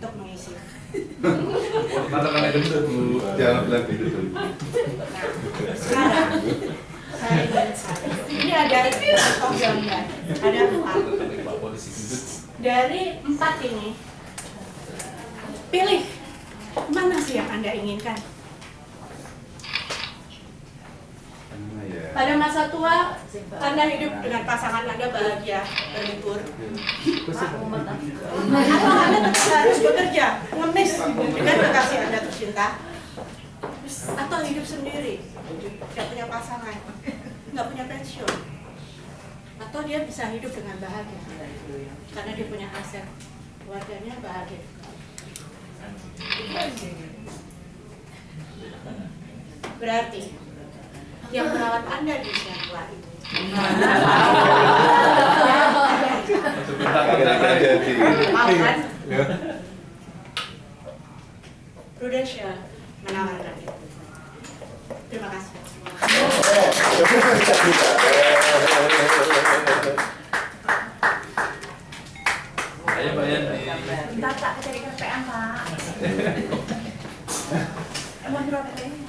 untuk mengisi. Mata-mata gendut Bu, jangan bilang gitu dulu. Sekarang saya ingin ini ada gambar, ada 4. Dari 4 ini, pilih mana sih yang Anda inginkan? Pada masa tua, Anda hidup dengan pasangan Anda bahagia, berlibur. Atau Anda tetap harus bekerja, ngemis dengan kekasih Anda tercinta. Atau hidup sendiri, tidak punya pasangan, nggak punya pensiun. Atau dia bisa hidup dengan bahagia, karena dia punya aset, keluarganya bahagia. Berarti yang merawat Anda di usia tua itu mau kan? Prudential menawarkan itu. Terima kasih. Ayo Mbak Yanti. Bentar Pak, cari KPM Pak. Mau berapa ini?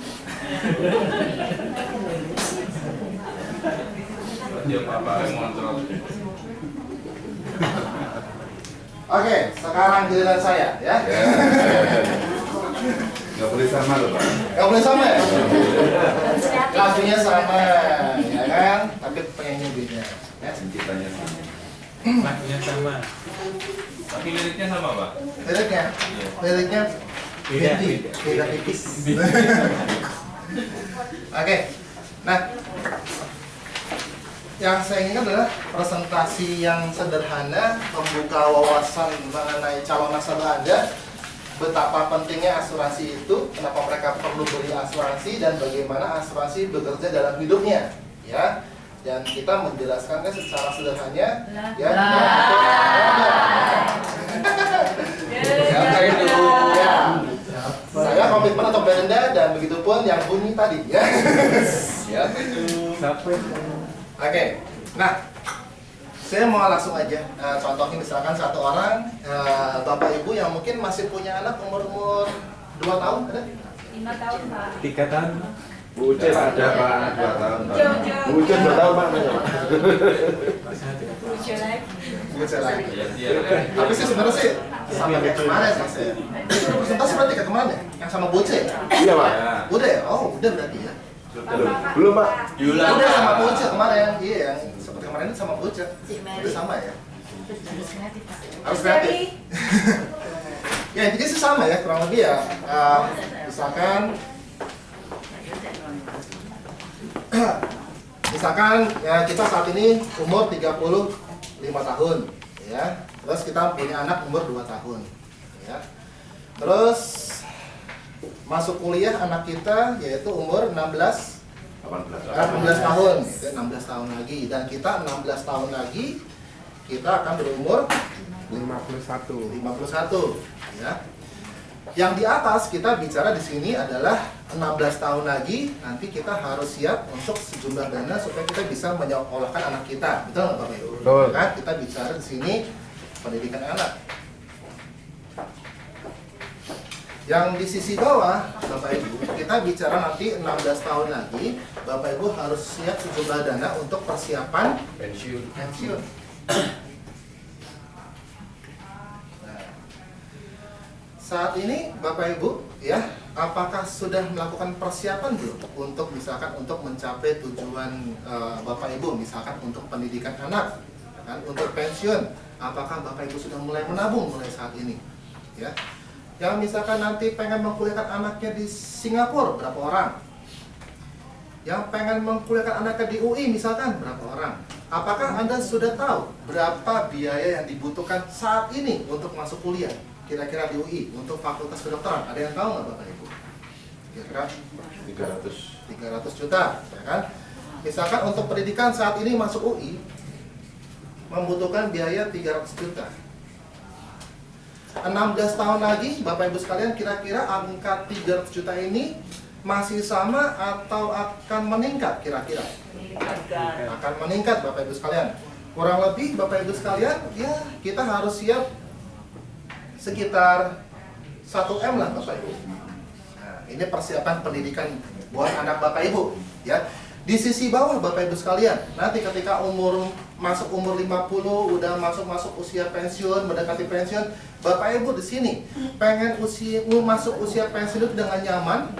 Dia apa ngontrol. Oke, sekarang giliran saya ya. Nggak boleh sama loh Pak. Gak boleh sama ya? Lagunya sama, ya kan? Tapi penyanyi beda ya. Penciptanya sama. Lagunya sama. Tapi liriknya sama Pak. Liriknya beda tipis. Oke, nah yang saya inginkan adalah presentasi yang sederhana, membuka wawasan mengenai calon nasabah Anda, betapa pentingnya asuransi itu, kenapa mereka perlu beli asuransi, dan bagaimana asuransi bekerja dalam hidupnya, ya. Dan kita menjelaskannya secara sederhana, ya. Ya. Saya komitmen untuk berenda dan begitu pun yang bunyi tadi, ya. Ya. Oke, nah saya mau langsung aja contohnya misalkan satu orang bapak ibu yang mungkin masih punya anak umur 2 tahun ada? 5 tahun Pak. 3 tahun. Bucin ada Pak, 2 tahun Pak. Bucin 2 tahun Pak. Bucin lagi. Tapi sih sebenarnya sih sama kayak kemarin sih saya. Itu presentasi berarti kayak kemarin ya? Yang sama Bucin? Iya Pak. Udah ya? Oh udah berarti ya? Belum Pak. Udah sama Bucin kemarin, iya yang seperti kemarin itu sama Bucin. Udah sama ya? Harus kreatif. Ya intinya sih sama ya, kurang lebih ya. Misalkan ya, kita saat ini umur 35 tahun ya. Terus kita punya anak umur 2 tahun ya. Terus masuk kuliah anak kita yaitu umur 18 tahun, ya, 16 tahun lagi, dan kita 16 tahun lagi kita akan berumur 51 ya. Yang di atas kita bicara di sini adalah 16 tahun lagi nanti kita harus siap untuk sejumlah dana supaya kita bisa menyekolahkan anak kita. Betul nggak Bapak Ibu? Betul. Kan kita bicara di sini pendidikan anak. Yang di sisi bawah Bapak Ibu, kita bicara nanti 16 tahun lagi Bapak Ibu harus siap sejumlah dana untuk persiapan pensiun. Saat ini Bapak Ibu ya, apakah sudah melakukan persiapan belum untuk misalkan untuk mencapai tujuan Bapak Ibu, misalkan untuk pendidikan anak, kan, untuk pensiun, apakah Bapak Ibu sudah mulai menabung mulai saat ini? Ya, yang misalkan nanti pengen mengkuliahkan anaknya di Singapura berapa orang? Yang pengen mengkuliahkan anaknya di UI misalkan berapa orang? Apakah Anda sudah tahu berapa biaya yang dibutuhkan saat ini untuk masuk kuliah? Kira-kira di UI untuk fakultas kedokteran, ada yang tahu nggak Bapak Ibu? Kira-kira 300 juta, ya kan? Misalkan untuk pendidikan saat ini masuk UI membutuhkan biaya 300 juta. 16 tahun lagi Bapak Ibu sekalian, kira-kira angka 300 juta ini masih sama atau akan meningkat kira-kira? Akan meningkat Bapak Ibu sekalian. Kurang lebih Bapak Ibu sekalian, ya kita harus siap sekitar 1 M lah Bapak Ibu. Nah, ini persiapan pendidikan buat anak Bapak Ibu ya. Di sisi bawah Bapak Ibu sekalian, nanti ketika masuk umur 50, udah masuk usia pensiun, mendekati pensiun, Bapak Ibu di sini pengen masuk usia pensiun itu dengan nyaman.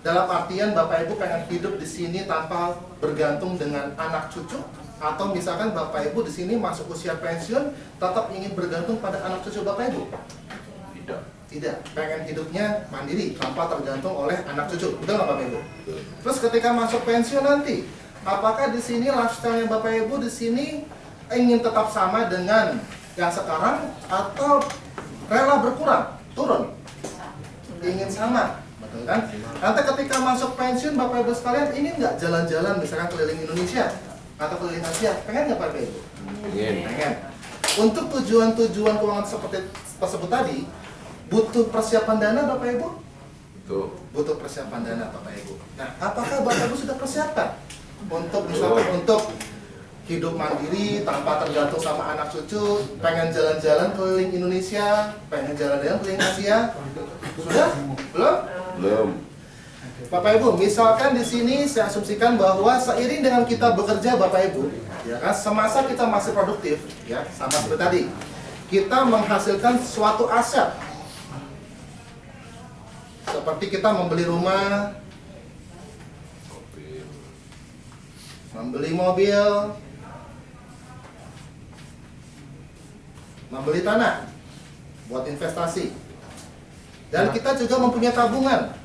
Dalam artian Bapak Ibu pengen hidup di sini tanpa bergantung dengan anak cucu, atau misalkan Bapak Ibu di sini masuk usia pensiun tetap ingin bergantung pada anak cucu Bapak Ibu? Tidak, pengen hidupnya mandiri tanpa tergantung oleh anak cucu, betul nggak Bapak Ibu? Terus ketika masuk pensiun nanti, apakah di sini lifestyle Bapak Ibu di sini ingin tetap sama dengan yang sekarang atau rela berkurang, turun? Ingin sama, betul kan? Nanti ketika masuk pensiun Bapak Ibu sekalian ingin nggak jalan-jalan misalkan keliling Indonesia atau keliling Asia? Pengen nggak Bapak Ibu? Pengen. Untuk tujuan-tujuan keuangan seperti tersebut tadi, butuh persiapan dana Bapak Ibu? Butuh persiapan dana Bapak Ibu. Nah, apakah Bapak Ibu sudah persiapkan untuk misalkan untuk hidup mandiri tanpa tergantung sama anak cucu, pengen jalan-jalan keliling Indonesia, pengen jalan-jalan keliling Asia? Sudah? Belum? Belum. Bapak Ibu, misalkan di sini saya asumsikan bahwa seiring dengan kita bekerja Bapak Ibu, ya kan, semasa kita masih produktif, ya, sama seperti tadi, kita menghasilkan suatu aset. Seperti kita membeli rumah, membeli mobil, membeli tanah buat investasi. Dan kita juga mempunyai tabungan.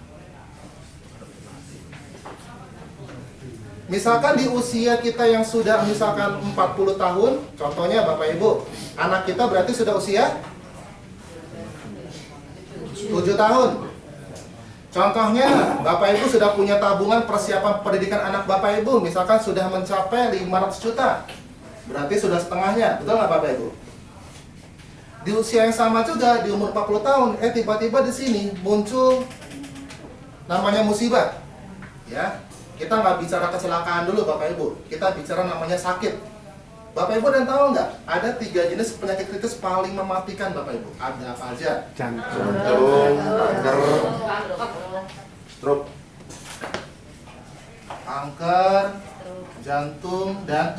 Misalkan di usia kita yang sudah misalkan 40 tahun, contohnya Bapak Ibu, anak kita berarti sudah usia 7 tahun. Contohnya, Bapak Ibu sudah punya tabungan persiapan pendidikan anak Bapak Ibu, misalkan sudah mencapai 500 juta. Berarti sudah setengahnya, betul nggak Bapak Ibu? Di usia yang sama juga, di umur 40 tahun, tiba-tiba di sini muncul namanya musibah. Ya, kita nggak bicara kecelakaan dulu Bapak Ibu, kita bicara namanya sakit. Bapak Ibu dan tahu nggak, ada 3 jenis penyakit kritis paling mematikan Bapak Ibu. Ada apa aja? Jantung, kanker, stroke. Kanker, jantung, dan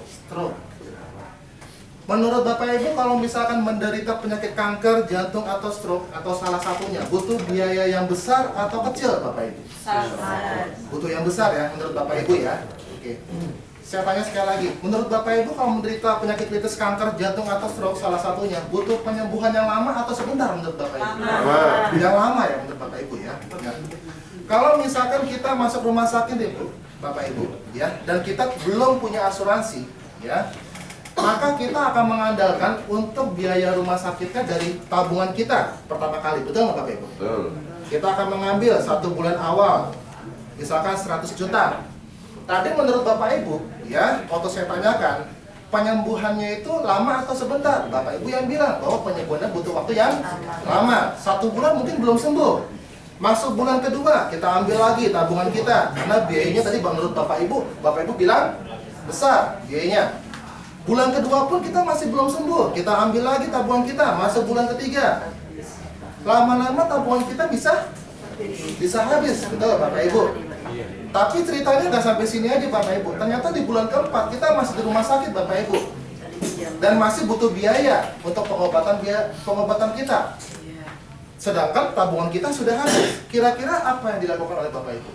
stroke. Menurut Bapak Ibu, kalau misalkan menderita penyakit kanker, jantung, atau stroke, atau salah satunya, butuh biaya yang besar atau kecil Bapak Ibu? Butuh yang besar ya, menurut Bapak Ibu ya. Oke. Saya tanya sekali lagi, menurut Bapak Ibu kalau menderita penyakit kritis kanker, jantung, atau stroke salah satunya, butuh penyembuhan yang lama atau sebentar menurut Bapak Ibu? Lama. Yang lama ya menurut Bapak Ibu ya. Ya. Kalau misalkan kita masuk rumah sakit Ibu, Bapak Ibu, ya, dan kita belum punya asuransi, ya, maka kita akan mengandalkan untuk biaya rumah sakitnya dari tabungan kita pertama kali, betul nggak Bapak Ibu? Betul. Kita akan mengambil 1 bulan awal, misalkan 100 juta. Tadi menurut Bapak Ibu, ya, waktu saya tanyakan, penyembuhannya itu lama atau sebentar? Bapak Ibu yang bilang bahwa penyembuhannya butuh waktu yang lama. 1 bulan mungkin belum sembuh. Masuk bulan kedua, kita ambil lagi tabungan kita. Karena biayanya tadi menurut Bapak Ibu bilang besar biayanya. Bulan kedua pun kita masih belum sembuh. Kita ambil lagi tabungan kita, masuk bulan ketiga. Lama-lama tabungan kita bisa habis, betul Bapak Ibu? Tapi ceritanya nggak sampai sini aja Bapak Ibu. Ternyata di bulan keempat kita masih di rumah sakit Bapak Ibu, dan masih butuh biaya untuk pengobatan kita. Sedangkan tabungan kita sudah habis. Kira-kira apa yang dilakukan oleh Bapak Ibu?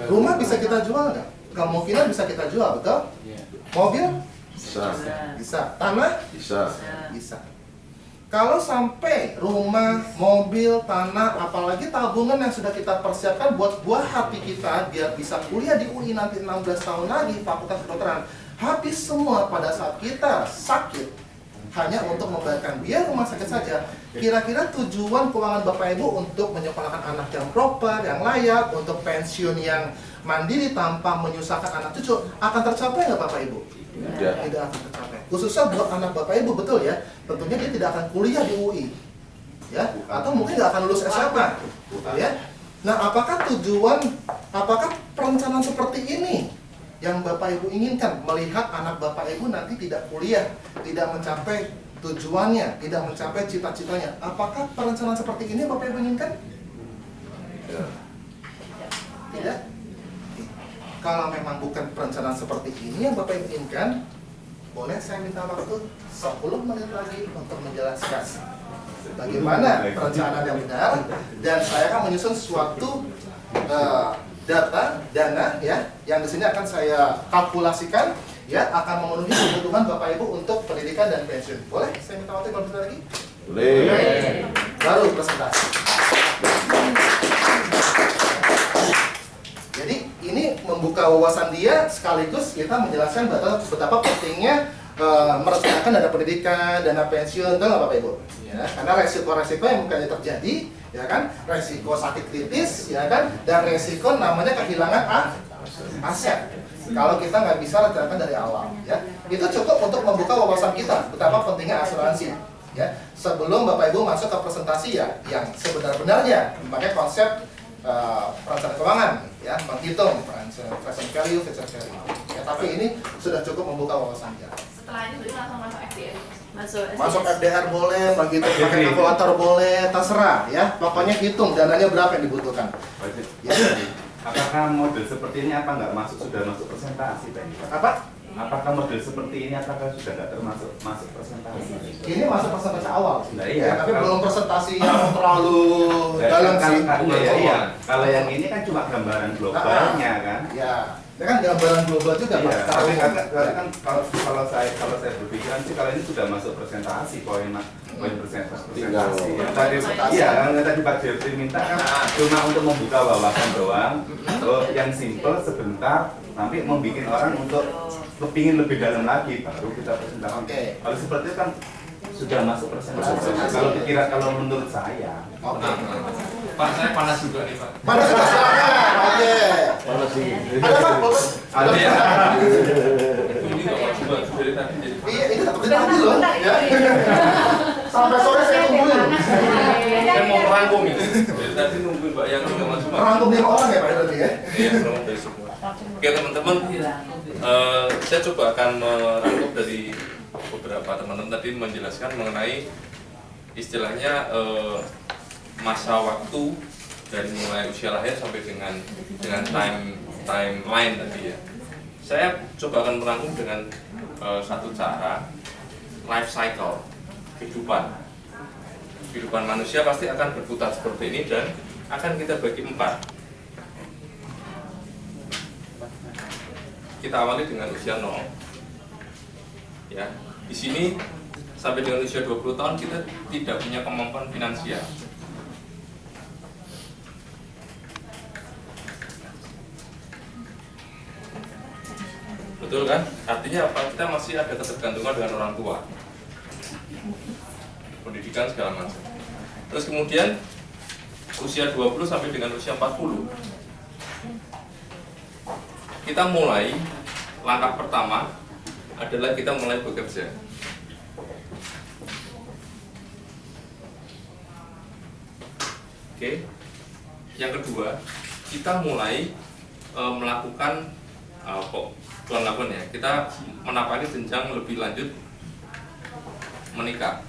Rumah bisa kita jual nggak? Kemungkinan bisa kita jual, betul? Mobil? Bisa. Bisa. Tanah? Bisa. Bisa. Kalau sampai rumah, mobil, tanah, apalagi tabungan yang sudah kita persiapkan buat buah hati kita biar bisa kuliah di UI nanti 16 tahun lagi, Fakultas Kedokteran, habis semua pada saat kita sakit hanya untuk membayarkan biaya rumah sakit saja. Kira-kira tujuan keuangan Bapak Ibu untuk menyekolahkan anak yang proper, yang layak, untuk pensiun yang mandiri tanpa menyusahkan anak cucu akan tercapai nggak Bapak Ibu? Tidak akan tercapai. Khususnya buat anak Bapak Ibu, betul ya. Tentunya dia tidak akan kuliah di UI, ya, atau mungkin nggak akan lulus SMA, ya. Nah, apakah perencanaan seperti ini yang Bapak Ibu inginkan? Melihat anak Bapak Ibu nanti tidak kuliah, tidak mencapai tujuannya, tidak mencapai cita-citanya. Apakah perencanaan seperti ini Bapak Ibu inginkan? Tidak? Kalau memang bukan perencanaan seperti ini yang Bapak Ibu inginkan, boleh saya minta waktu 10 menit lagi untuk menjelaskan bagaimana perencanaan yang benar, dan saya akan menyusun suatu dana ya, yang di sini akan saya kalkulasikan ya, akan memenuhi kebutuhan Bapak Ibu untuk pendidikan dan pensiun. Boleh saya minta waktu 15 menit lagi? Boleh. Baru presentasi. Jadi ini membuka wawasan dia, sekaligus kita menjelaskan betapa pentingnya merencanakan dana pendidikan, dana pensiun, betul nggak Bapak Ibu? Ya, karena resiko-resiko yang mungkin terjadi, ya kan, resiko sakit kritis, ya kan, dan resiko namanya kehilangan aset. Kalau kita nggak bisa rencanakan dari awal, ya, itu cukup untuk membuka wawasan kita betapa pentingnya asuransi. Ya, sebelum Bapak Ibu masuk ke presentasi ya, yang sebenar-benarnya pakai konsep perencanaan keuangan, ya, menghitung present value, future value. Ya, tapi ini sudah cukup membuka wawasan kita. Setelah itu langsung masuk FDR. Masuk FDR boleh, begitu pakai kalkulator boleh, terserah ya. Pokoknya hitung dananya berapa yang dibutuhkan. Ya. Apakah model seperti ini sudah masuk presentasi, Pak? Apa? Apakah model seperti ini sudah nggak termasuk presentasi? Ini masuk presentasi awal sih. Nah, iya. Ya, tapi belum presentasi yang terlalu dalam sih. Iya. Kalau yang ini kan cuma gambaran globalnya kan? Ya. Ini kan gambaran global juga, Pak. Iya, tapi kan kalau saya berpikiran sih kalau ini sudah masuk presentasi, poin presentasi. Ya, tadi Pak Jeffrey minta kan cuma untuk membuka wawasan doang, yang simple sebentar, nanti membuat orang untuk kepingin lebih dalam lagi, baru kita presentasi. Oke. Kalau seperti itu kan sudah masuk presentasi. Kalau menurut saya. Oke. Pak, saya panas juga nih, Pak. Mana sudah silakan. Oke. Mana sih? Ada Pak, Bapak? Ada ya? Ini nggak mau juga dari tadi jadi. Iya, ini tak tadi loh. Ya. Sampai sore saya tungguin. Saya mau merangkum ini. Dari tadi nungguin Mbak Yang nggak masuk. Merangkum 5 orang ya Pak berarti ya? Iya, merangkum dari semua. Oke teman-teman, saya coba akan merangkum dari beberapa teman-teman tadi menjelaskan mengenai istilahnya masa waktu dari mulai usia lahir sampai dengan timeline tadi ya. Saya coba akan merangkum dengan satu cara life cycle kehidupan manusia pasti akan berputar seperti ini dan akan kita bagi 4. Kita awali dengan usia 0. Ya, di sini sampai dengan usia 20 tahun kita tidak punya kemampuan finansial. Betul kan? Artinya apa? Kita masih ada ketergantungan dengan orang tua. Pendidikan segala macam. Terus kemudian usia 20 sampai dengan usia 40. Kita mulai, langkah pertama adalah kita mulai bekerja. Oke. Yang kedua, kita mulai melakukan ya, kita menapaki jenjang lebih lanjut menikah.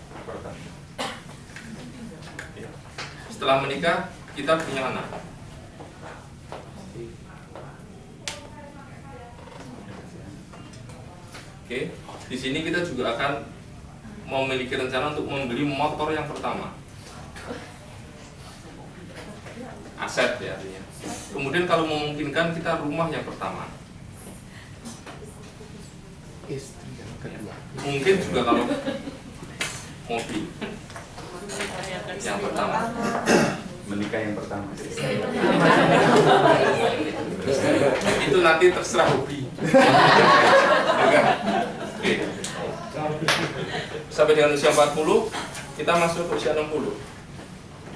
Setelah menikah, kita punya anak. Oke, di sini kita juga akan memiliki rencana untuk membeli motor yang pertama. Aset ya artinya. Kemudian kalau memungkinkan kita rumah yang pertama. Istri yang kedua. Mungkin juga kalau mobil yang pertama. Menikah yang pertama. Itu nanti terserah hobi. Oke. Sampai dengan usia 40, kita masuk ke usia 60.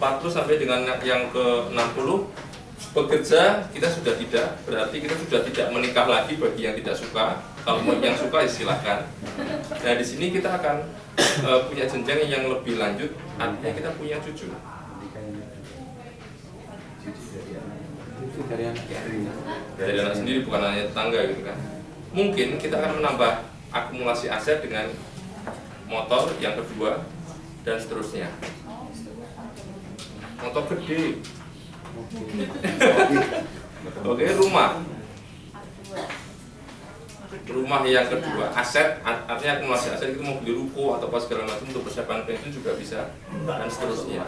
40 sampai dengan yang ke 60, bekerja kita sudah tidak, berarti kita sudah tidak menikah lagi bagi yang tidak suka. Kalau yang suka ya silakan. Nah di sini kita akan punya jenjang yang lebih lanjut, artinya kita punya cucu. dari anak sendiri, bukan hanya tetangga gitu kan. Mungkin kita akan menambah akumulasi aset dengan motor yang kedua dan seterusnya. Motor gede. Oke, rumah yang kedua, aset, artinya akumulasi aset itu mau beli ruko atau apa segala macam untuk persiapan pensiun juga bisa, dan seterusnya.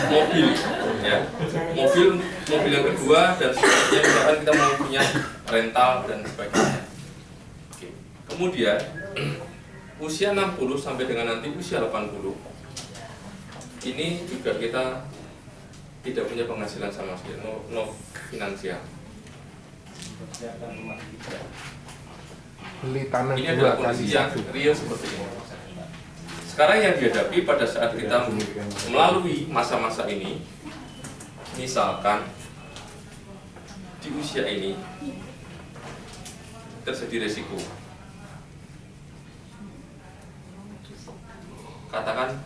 Mobil, ya, mobil yang kedua dan seterusnya, misalkan kita mau punya rental dan sebagainya. Oke. Kemudian usia 60 sampai dengan nanti usia 80, ini juga kita tidak punya penghasilan sama sekali, no finansial. Beli tanah Ini 2 adalah kali kondisi yang 1. real seperti ini. Sekarang yang dihadapi pada saat kita melalui masa-masa ini, misalkan di usia ini terjadi resiko, katakan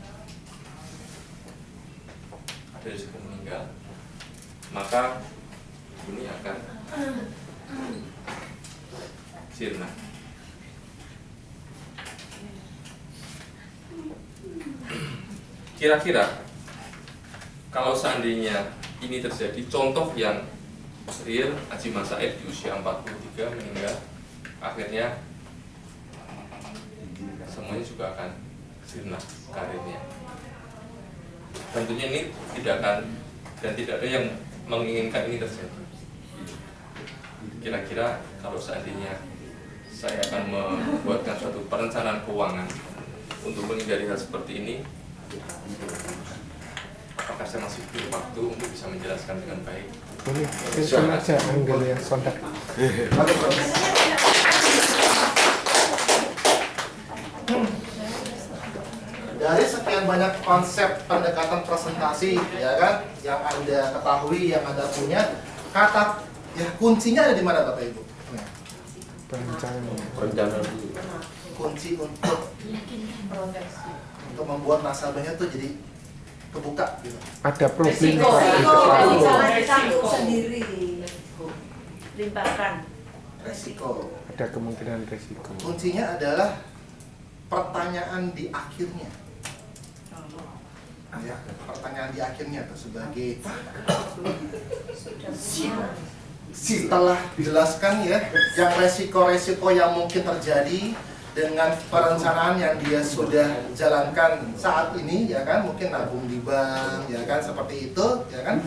ada risiko meninggal, maka ini akan sirna. Kira-kira kalau seandainya ini terjadi, contoh yang real, Haji Mas Said di usia 43 meninggal, akhirnya semuanya juga akan sirna karirnya. Tentunya ini tidak akan dan tidak ada yang menginginkan ini terjadi. Kira-kira kalau seandainya saya akan membuatkan suatu perencanaan keuangan untuk menghindari hal seperti ini, apakah saya masih punya waktu untuk bisa menjelaskan dengan baik? Boleh, silahkan aja angle yang sontak. Dari sekian banyak konsep pendekatan presentasi, ya kan, yang Anda ketahui, yang Anda punya, kata ya kuncinya ada di mana Bapak Ibu? Perencanaan dulu. Kunci untuk membuat nasabahnya tuh jadi kebuka gitu. Ada problem Resiko. Pak, di depan. Jangan ditanggung sendiri. Limpahkan. Resiko. Ada kemungkinan resiko. Kuncinya adalah pertanyaan di akhirnya. Ya, pertanyaan di akhirnya tuh sebagai setelah dijelaskan ya, yang resiko-resiko yang mungkin terjadi dengan perencanaan yang dia sudah jalankan saat ini, ya kan, mungkin nabung di bank, ya kan, seperti itu, ya kan.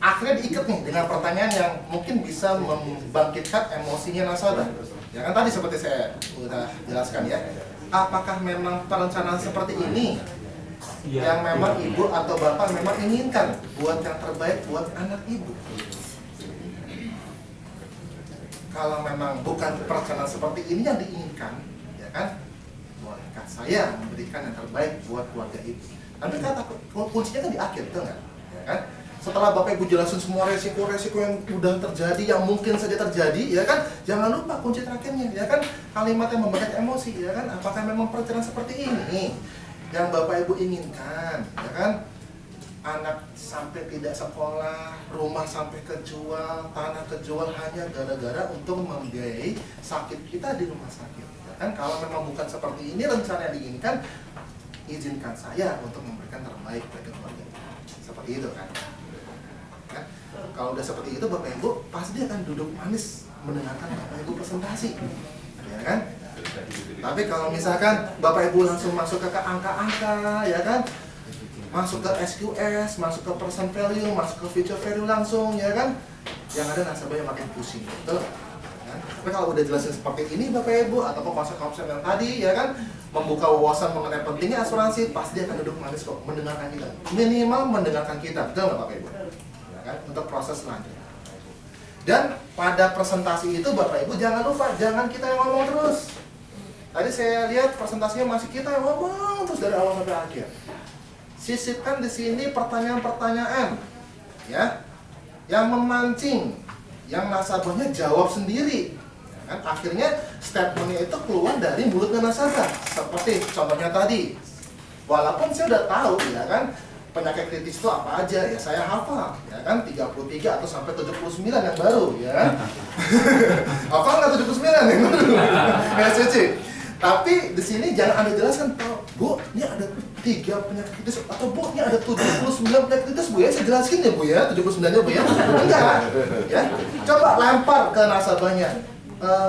Akhirnya diikat nih dengan pertanyaan yang mungkin bisa membangkitkan emosinya nasabah. Ya kan, tadi seperti saya sudah jelaskan ya. Apakah memang perencanaan seperti ini yang memang ibu atau bapak memang inginkan buat yang terbaik buat anak ibu? Kalau memang bukan perencanaan seperti ini yang diinginkan, ya kan, bolehkah saya memberikan yang terbaik buat keluarga ibu? Tapi kata kuncinya kan di akhir, betul nggak? Ya kan? Setelah Bapak Ibu jelasin semua resiko-resiko yang udah terjadi, yang mungkin saja terjadi, ya kan, jangan lupa kunci terakhirnya, ya kan, kalimat yang membangkitkan emosi, ya kan, apakah memang perencanaan seperti ini yang Bapak Ibu inginkan, ya kan? Anak sampai tidak sekolah, rumah sampai kejual, tanah kejual hanya gara-gara untuk membiayai sakit kita di rumah sakit. Ya kan? Kalau memang bukan seperti ini rencana yang diinginkan, izinkan saya untuk memberikan terbaik bagi keluarga. Seperti itu kan? Kan? Kalau udah seperti itu Bapak Ibu pasti akan duduk manis mendengarkan Bapak Ibu presentasi, ya kan? Tapi kalau misalkan Bapak Ibu langsung masuk ke angka-angka, ya kan? Masuk ke SQS, masuk ke person value, masuk ke future value langsung, ya kan? Yang ada nasabahnya makin pusing, betul? Ya? Tapi kalau udah jelasin seperti ini Bapak Ibu, atau konsep-konsep yang tadi, ya kan? Membuka wawasan mengenai pentingnya asuransi, pasti dia akan duduk manis kok, mendengarkan kita. Minimal mendengarkan kita, betul nggak Bapak Ibu? Ya kan? Untuk proses selanjutnya. Dan pada presentasi itu Bapak Ibu jangan lupa, jangan kita yang ngomong terus. Tadi saya lihat presentasinya masih kita yang ngomong terus dari awal sampai akhir. Sisipkan di sini pertanyaan-pertanyaan, ya, yang memancing, yang nasabahnya jawab sendiri. Ya kan? Akhirnya statementnya itu keluar dari mulutnya nasabah. Seperti contohnya tadi, walaupun saya udah tahu, ya kan, penyakit kritis itu apa aja ya saya hafal ya kan 33 atau sampai 79 yang baru ya kan. Hafal nggak 79 yang baru? Ya Cici. Tapi di sini jangan Anda jelaskan, Bu, ini ada 3 penyakit kritis atau Bu, ini ada 79 penyakit kritis Bu ya. Saya jelasin ya Bu ya, 79-nya Bu ya. Enggak. Ya. Coba lempar ke nasabahnya.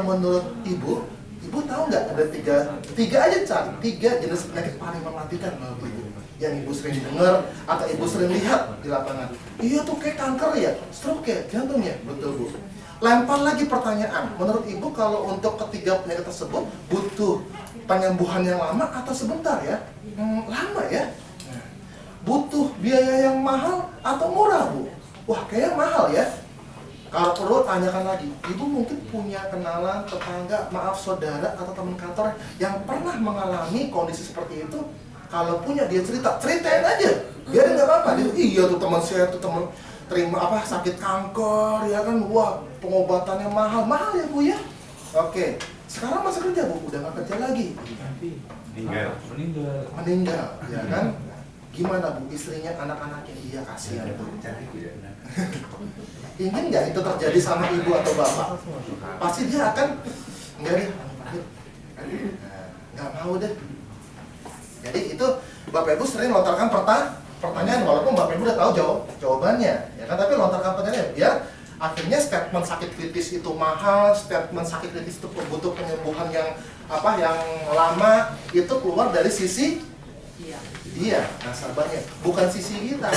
Menurut Ibu tahu nggak ada 3 aja Cak, 3 jenis penyakit paling mematikan menurut Ibu yang Ibu sering dengar atau Ibu sering lihat di lapangan? Iya tuh kayak kanker ya, stroke ya, jantung ya, betul Bu. Lempar lagi pertanyaan, menurut Ibu kalau untuk ketiga penyakit tersebut butuh penyembuhan yang lama atau sebentar ya? Lama ya? Butuh biaya yang mahal atau murah Bu? Wah kayaknya mahal ya. Kalau perlu tanyakan lagi, Ibu mungkin punya kenalan, tetangga, maaf saudara atau teman kantor yang pernah mengalami kondisi seperti itu. Kalau punya dia ceritain aja, biarin nggak apa-apa. Dia, iya tuh teman saya tuh teman terima sakit kanker ya kan, wah pengobatannya mahal ya Bu ya. Oke, sekarang masa kerja Bu, udah nggak kerja lagi. Meninggal, ya kan? Gimana Bu, istrinya, anak-anaknya, iya kasihan Bu. Ingin nggak itu terjadi sama ibu atau bapak? Pasti dia akan nggak mau deh. Jadi itu Bapak Ibu sering lontarkan pertanyaan walaupun Bapak Ibu udah tahu jawabannya, ya kan? Tapi lontarkan pertanyaan biar akhirnya statement sakit kritis itu mahal, statement sakit kritis itu butuh penyembuhan yang lama itu keluar dari sisi dia nasabahnya, bukan sisi kita.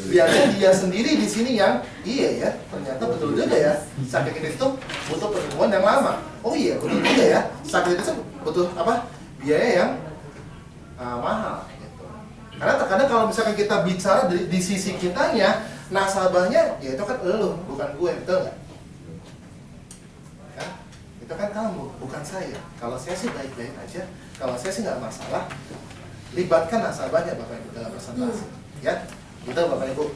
Biarnya dia sendiri di sini yang iya ya, ternyata betul juga ya sakit kritis itu butuh penyembuhan yang lama. Oh iya betul juga ya, sakit kritis itu butuh biaya yang mahal gitu. Karena terkadang kalau misalkan kita bicara di sisi kitanya, nasabahnya ya itu kan elu, bukan gue, betul nggak? Ya, itu kan kamu, bukan saya. Kalau saya sih baik-baik aja, kalau saya sih nggak masalah. Libatkan nasabahnya Bapak Ibu dalam presentasi, ya, gitu Bapak Ibu.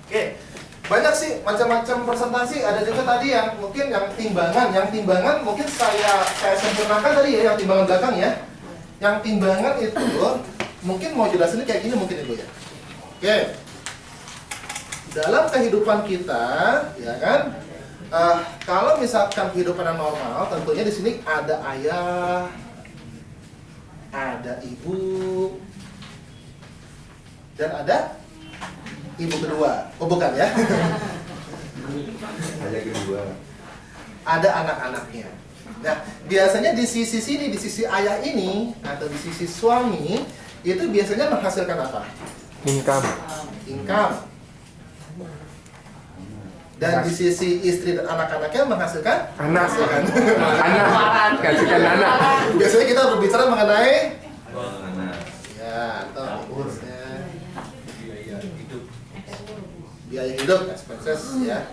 Oke, banyak sih macam-macam presentasi. Ada juga tadi yang mungkin yang timbangan mungkin saya sempurnakan tadi ya, yang timbangan belakang ya. Yang timbangan itu mungkin mau jelasin kayak gini mungkin Ibu ya. Oke, dalam kehidupan kita, ya kan, kalau misalkan kehidupan yang normal, tentunya di sini ada ayah, ada ibu, dan ada ibu kedua. Oh bukan ya? Ada kedua. Ada anak-anaknya. Nah, biasanya di sisi sini, di sisi ayah ini atau di sisi suami itu biasanya menghasilkan apa? Income. Dan di sisi istri dan anak-anaknya menghasilkan anak. Kasihkan anak. Biasanya kita berbicara mengenai ya, atau urusnya biaya hidup, expenses ya.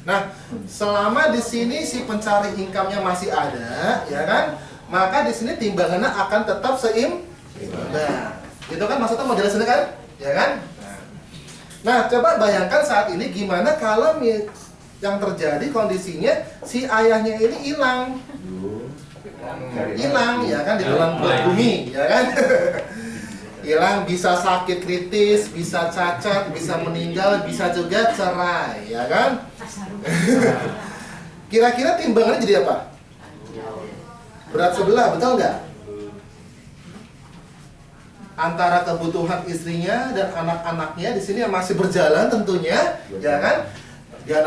Nah, selama di sini si pencari income-nya masih ada, ya kan? Maka di sini timbangannya akan tetap seimbang. Gitu kan maksudnya mau jelasin kan? Ya kan? Nah, coba bayangkan saat ini gimana kalau yang terjadi kondisinya si ayahnya ini hilang. Hilang ya kan di dalam bumi, ya kan? Hilang, bisa sakit kritis, bisa cacat, bisa meninggal, bisa juga cerai, ya kan? Kira-kira timbangannya jadi apa? Berat sebelah, betul nggak? Antara kebutuhan istrinya dan anak-anaknya di sini yang masih berjalan tentunya, ya kan? Dia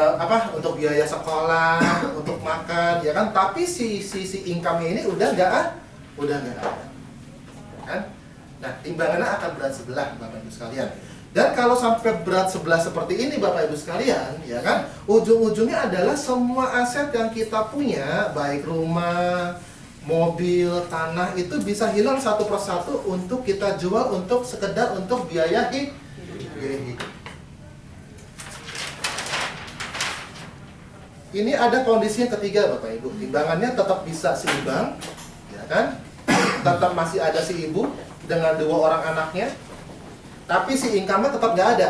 untuk biaya sekolah, untuk makan, ya kan? Tapi si income-nya ini udah nggak ada, kan? Nah, timbangannya akan berat sebelah, Bapak Ibu sekalian. Dan kalau sampai berat sebelah seperti ini, Bapak Ibu sekalian, ya kan, ujung-ujungnya adalah semua aset yang kita punya, baik rumah, mobil, tanah, itu bisa hilang satu persatu untuk kita jual untuk sekedar untuk biaya hidup. Ini ada kondisi yang ketiga, Bapak Ibu. Timbangannya tetap bisa seimbang, ya kan? Tetap masih ada si ibu dengan 2 orang anaknya, tapi si income-nya tetap nggak ada.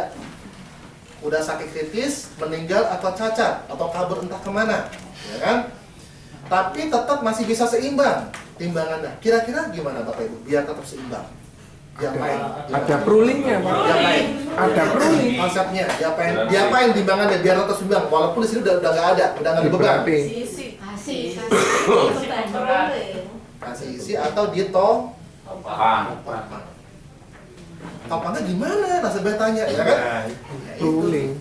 Udah sakit kritis, meninggal atau cacat atau kabur entah kemana, ya kan? Tapi tetap masih bisa seimbang timbangannya. Kira-kira gimana Bapak Ibu biar tetap seimbang? Ada rulingnya Pak. Diapain? Ada ruling. Konsepnya diapain timbangannya biar tetap seimbang walaupun di sini udah nggak ada, udah nggak ada beban. Berarti Kasih isi atau ditopang. Topangnya gimana? Nasabah tanya, ya kan? Ya, itu. ruling.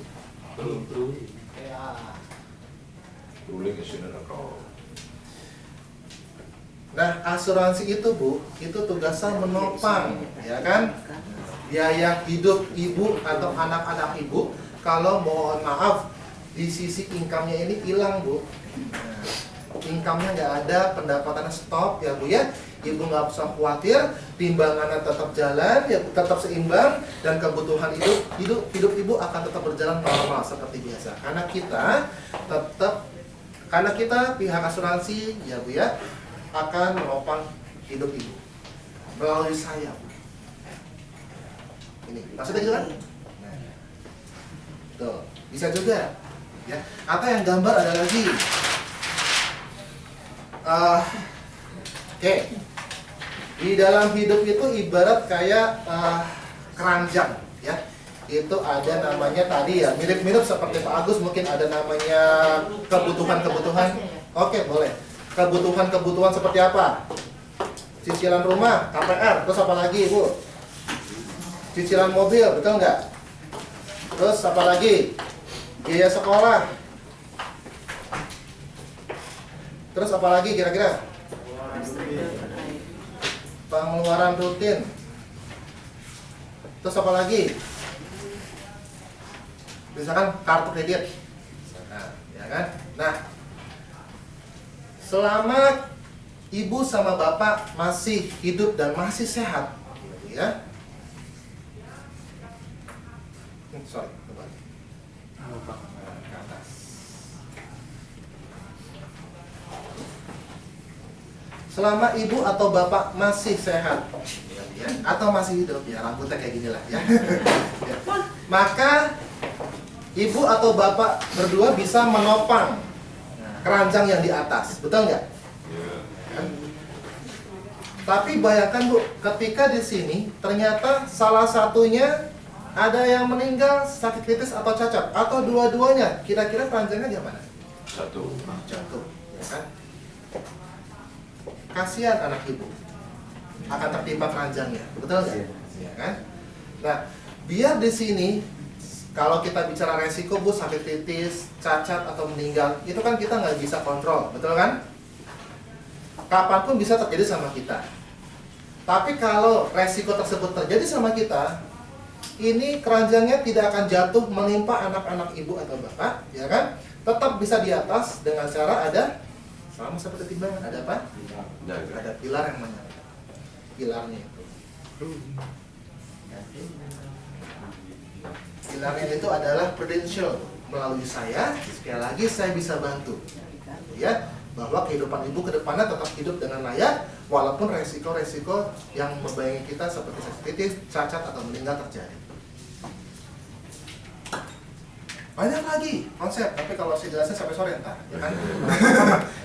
Ruling isinya nakal. Nah, asuransi itu Bu, itu tugasnya menopang, ya kan? Biaya hidup ibu atau anak-anak ibu, kalau mohon maaf, di sisi income-nya ini hilang Bu. Nah, income-nya nggak ada, pendapatannya stop ya Bu ya. Ibu nggak usah khawatir, timbangannya tetap jalan, ya tetap seimbang, dan kebutuhan hidup ibu akan tetap berjalan normal seperti biasa. Karena kita pihak asuransi ya Bu ya, akan menopang hidup ibu melalui saya. Ini maksudnya gitu kan? Nah, tuh bisa juga, ya. Atau yang gambar ada lagi. Oke. Di dalam hidup itu ibarat kayak keranjang, ya. Itu ada namanya tadi ya, mirip-mirip seperti Pak Agus, mungkin ada namanya kebutuhan-kebutuhan. Oke, boleh. Kebutuhan-kebutuhan seperti apa? Cicilan rumah, KPR, terus apa lagi, Bu? Cicilan mobil, betul nggak? Terus apa lagi? Biaya sekolah. Terus apa lagi kira-kira? Pengeluaran rutin. Terus apa lagi? Misalkan kartu kredit. Nah, ya kan? Nah, selama ibu sama bapak masih hidup dan masih sehat, ya. Sorry, kembali. Ke atas. Selama ibu atau bapak masih sehat, ya, atau masih hidup, ya rambutnya kayak gini lah, ya. Ya. Maka ibu atau bapak berdua bisa menopang keranjang yang di atas, betul nggak? Kan? Tapi bayangkan Bu, ketika di sini ternyata salah satunya ada yang meninggal sakit kritis atau cacat, atau dua-duanya, kira-kira keranjangnya gimana? Jatuh. Jatuh, ya kan? Kasihan anak ibu akan tertimpa keranjangnya, betul nggak? Ya kan? Nah, biar di sini kalau kita bicara resiko Bu, sakit kritis, cacat atau meninggal, itu kan kita nggak bisa kontrol, betul kan? Kapanpun bisa terjadi sama kita. Tapi kalau resiko tersebut terjadi sama kita, ini keranjangnya tidak akan jatuh menimpa anak-anak ibu atau bapak, ya kan? Tetap bisa di atas dengan cara ada, sama seperti timbangan, ada apa? Ada pilar yang menyangga. Pilarnya itu. Pilarnya itu adalah prudential. Melalui saya, sekali lagi saya bisa bantu, ya, bahwa kehidupan ibu ke depannya tetap hidup dengan layak, walaupun resiko-resiko yang membayangi kita seperti sakit kritis, cacat atau meninggal terjadi. Banyak lagi konsep, tapi kalau saya jelasin sampai sore ntar, ya kan?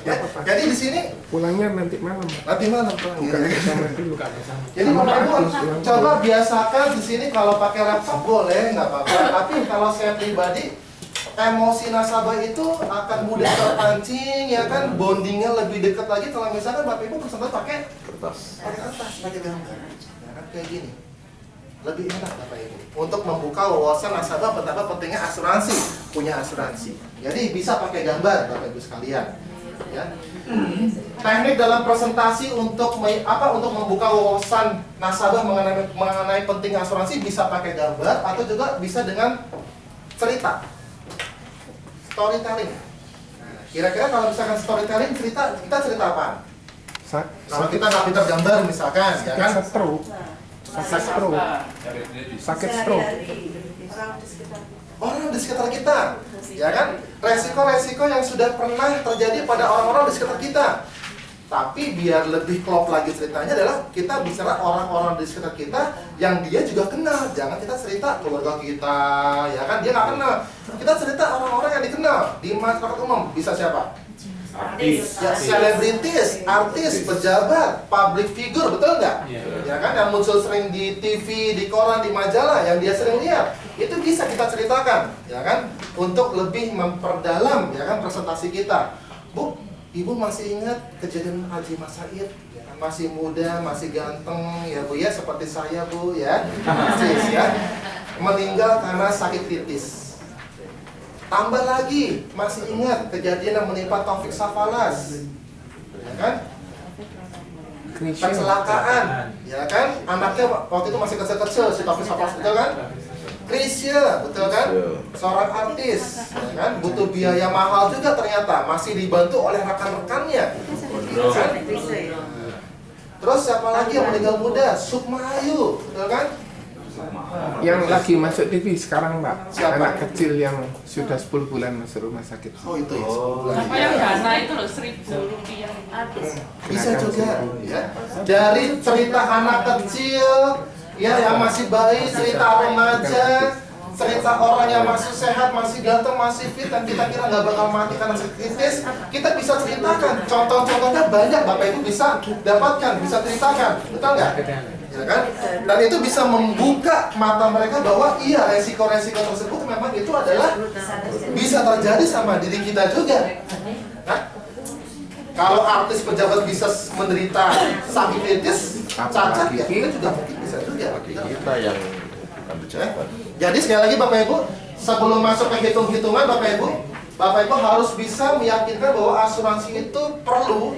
Ya, jadi di sini Pulangnya nanti malam. nanti malam pulang. Bukan Ya. bersama dulu kan. Jadi Bapak Ibu coba biasakan di sini kalau pakai laptop boleh, nggak apa-apa. Tapi kalau saya pribadi, emosi nasabah itu akan mudah terpancing, ya kan? Bondingnya lebih dekat lagi kalau misalkan Bapak Ibu presentasi pakai Kertas. pakai gambar, ya kan? Kayak gini. Lebih enak Bapak Ibu untuk membuka wawasan nasabah betapa pentingnya asuransi, punya asuransi. Jadi bisa pakai gambar Bapak Ibu sekalian, ya. Teknik dalam presentasi untuk untuk membuka wawasan nasabah mengenai penting asuransi bisa pakai gambar atau juga bisa dengan cerita, storytelling. Nah, kira-kira kalau misalkan storytelling cerita, kita cerita apa? Kalau kita nggak pintar gambar misalkan, ya kan? Sakit stroke. Sakit stroke. Orang di sekitar kita, ya kan? Resiko-resiko yang sudah pernah terjadi pada orang-orang di sekitar kita. Tapi biar lebih klop lagi ceritanya adalah kita bicara orang-orang di sekitar kita yang dia juga kenal. Jangan kita cerita keluarga kita, ya kan? Dia nggak kenal. Kita cerita orang-orang yang dikenal di masyarakat umum. Bisa siapa? Artis. Ya, selebritis, artis, pejabat, public figure, betul nggak? Ya kan, yang muncul sering di TV, di koran, di majalah, yang dia sering lihat, itu bisa kita ceritakan, ya kan, untuk lebih memperdalam, ya kan, presentasi kita. Bu, ibu masih ingat kejadian Haji Mas Said? Ya kan, masih muda, masih ganteng, ya bu ya, seperti saya bu, ya, persis ya, meninggal karena sakit titis. Tambah lagi, masih ingat kejadian yang menimpa Taufik Safalas, ya kan? Kecelakaan, ya kan? Anaknya waktu itu masih kecil-kecil, si Taufik Safalas, betul kan? Krisya, betul kan? Seorang artis, ya kan? Butuh biaya mahal juga ternyata, masih dibantu oleh rekan-rekannya, ya kan? Terus siapa lagi yang meninggal muda? Sukma Ayu, betul kan? Yang lagi masuk TV sekarang Pak, Siapa? anak kecil yang sudah 10 bulan masuk rumah sakit. Oh itu ya. Apa yang dana itu loh, 1.000 rupiah. Bisa juga, ya. Dari cerita anak kecil, ya yang masih bayi, cerita remaja, cerita orang yang masih sehat, masih ganteng, masih fit, dan kita kira nggak bakal mati karena sakit kritis, kita bisa ceritakan. Contoh-contohnya banyak, Bapak Ibu bisa dapatkan, bisa ceritakan, betul nggak? Ya kan? Dan itu bisa membuka mata mereka bahwa iya resiko-resiko tersebut memang itu adalah bisa terjadi sama diri kita juga. Nah, kalau artis pejabat bisa menderita sakit kritis, cacat ya kita juga mungkin bisa juga. Kita yang bukan pejabat. Jadi sekali lagi Bapak Ibu, sebelum masuk ke hitung-hitungan Bapak Ibu harus bisa meyakinkan bahwa asuransi itu perlu,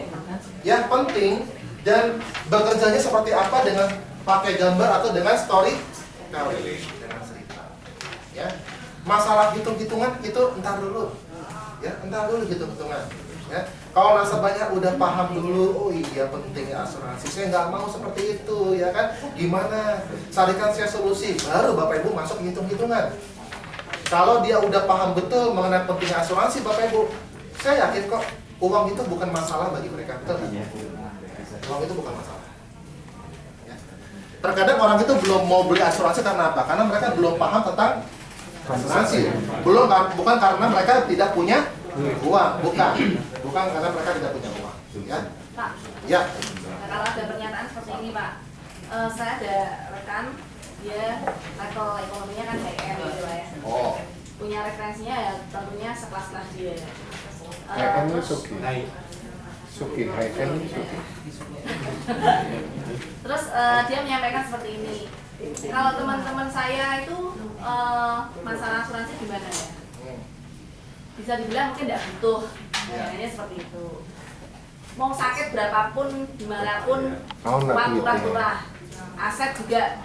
ya penting, dan bekerjanya seperti apa dengan pakai gambar atau dengan story dengan cerita. Ya, masalah hitung-hitungan itu entar dulu, ya entar dulu hitung-hitungan. Ya, kalau nasabahnya udah paham dulu, oh iya pentingnya asuransi, saya nggak mau seperti itu, ya kan? Gimana? Carikan saya solusi, baru Bapak Ibu masuk hitung-hitungan. Kalau dia udah paham betul mengenai pentingnya asuransi, Bapak Ibu, saya yakin kok uang itu bukan masalah bagi mereka, betul nggak? Uang itu bukan masalah. Ya. Terkadang orang itu belum mau beli asuransi karena apa? Karena mereka belum paham tentang asuransi. Bukan karena mereka tidak punya uang, bukan karena mereka tidak punya uang. Ya. Pak, Ya. nah, kalau ada pernyataan seperti ini Pak, saya ada rekan, dia level ekonominya kan HM gitu lah ya. Oh. Punya referensinya ya tentunya sekelas-kelas dia ya. HM itu Terus- Suki, HM itu Suki. Terus dia menyampaikan seperti ini, kalau teman-teman saya itu masalah asuransi gimana ya? Bisa dibilang mungkin tidak butuh, kayaknya seperti itu. Mau sakit berapapun, dimanapun, Oh, nggak uang begitu. murah-murah, aset juga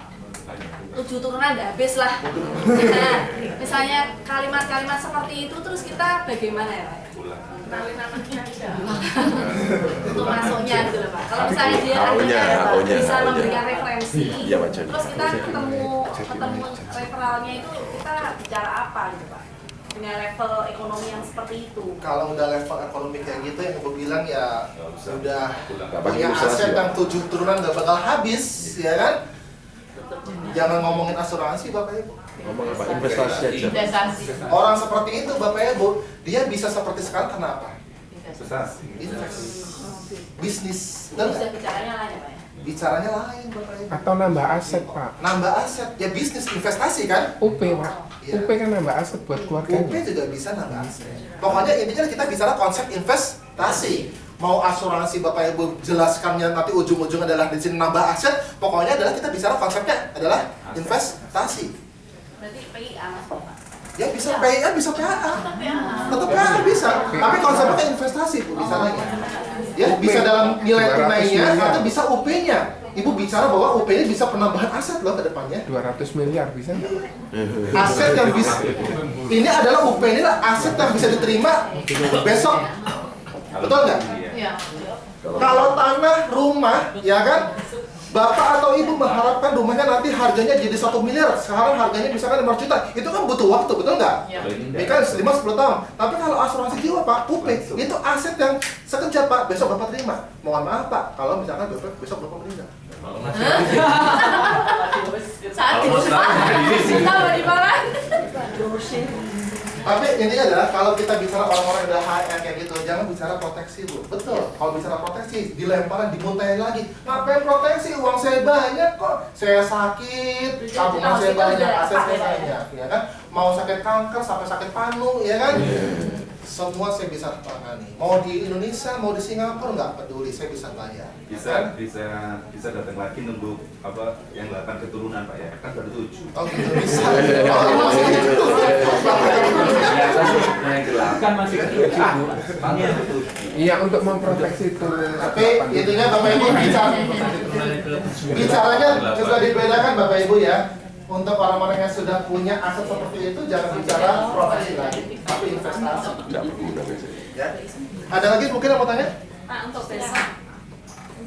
7 turunan udah habis lah. Nah, misalnya kalimat-kalimat seperti itu terus kita bagaimana ya Pak? Kenalin namanya aja. Untuk masuknya gitu loh Pak. Kalau misalnya dia Haunya. bisa memberikan referensi, Iya, Pak Joni. terus kita ketemu referralnya itu kita bicara apa gitu Pak? Dengan level ekonomi yang seperti itu. Kalau udah level ekonomi kayak gitu yang Ibu bilang ya sudah Nggak punya pakai ilustrasi, aset Pak. yang 7 turunan nggak bakal habis, ya kan? Jangan ngomongin asuransi Bapak Ibu. Ngomong apa? Investasi aja. Investasi. Orang seperti itu Bapak Ibu, dia bisa seperti sekarang kenapa? Investasi. Invest. Bisnis, betul Bisa nggak? bicaranya lain ya Pak ya? Bicaranya lain Bapak Ibu. Atau nambah aset Pak. Nambah aset, ya bisnis investasi kan? UP Pak. Iya. UP kan nambah aset buat UP keluarganya. juga bisa nambah aset. Pokoknya intinya kita bicara konsep investasi. Mau asuransi Bapak Ibu jelaskannya nanti ujung-ujung adalah di sini nambah aset, pokoknya adalah kita bicara konsepnya adalah investasi. Berarti PIA maksudnya Pak? Ya bisa PIA, bisa PAA. Tapi ya. Tetap PAA bisa. Tapi konsepnya kan investasi Bu bicaranya. Ya bisa dalam nilai 200 tunainya miliar. atau bisa UP-nya. Ibu bicara bahwa UP-nya bisa penambahan aset loh ke depannya. 200 miliar bisa nggak? Aset yang bisa ini adalah UP ini lah aset yang bisa diterima besok. Betul nggak? Iya. Kalau tanah, rumah, ya kan? Bapak atau ibu mengharapkan rumahnya nanti harganya jadi 1 miliar. Sekarang harganya misalkan 5 juta. Itu kan butuh waktu, betul nggak? Iya. Ini kan 5-10 tahun. Tapi kalau asuransi jiwa Pak, UP, itu aset yang sekejap Pak, besok Bapak terima. Mohon maaf Pak, kalau misalkan besok Bapak meninggal. Saat itu Pak, kita mau di mana? Tapi intinya adalah kalau kita bicara orang-orang yang udah HR kayak gitu, jangan bicara proteksi Bu. Betul, kalau bicara proteksi, dilemparan, dimuntahin lagi. Ngapain proteksi? Uang saya banyak kok. Saya sakit, tabungan saya banyak, aset saya banyak, ya kan? Mau sakit kanker sampai sakit panu, ya kan? Semua saya bisa tangani. Mau di Indonesia, mau di Singapura, nggak peduli, saya bisa bayar. Bisa datang lagi nunggu apa yang 8 keturunan Pak ya, kan baru 7. Oh gitu bisa. Oh ini masih gitu. Yang 8 masih ketujuh Bu. Iya, untuk memproteksi itu. Tapi intinya Bapak Ibu bicaranya juga dibedakan Bapak Ibu ya. Untuk orang-orang yang sudah punya aset seperti itu jangan bicara proteksi lagi, tapi investasi. Tidak berguna biasanya. Ya. Ada lagi mungkin yang mau tanya? Pak, untuk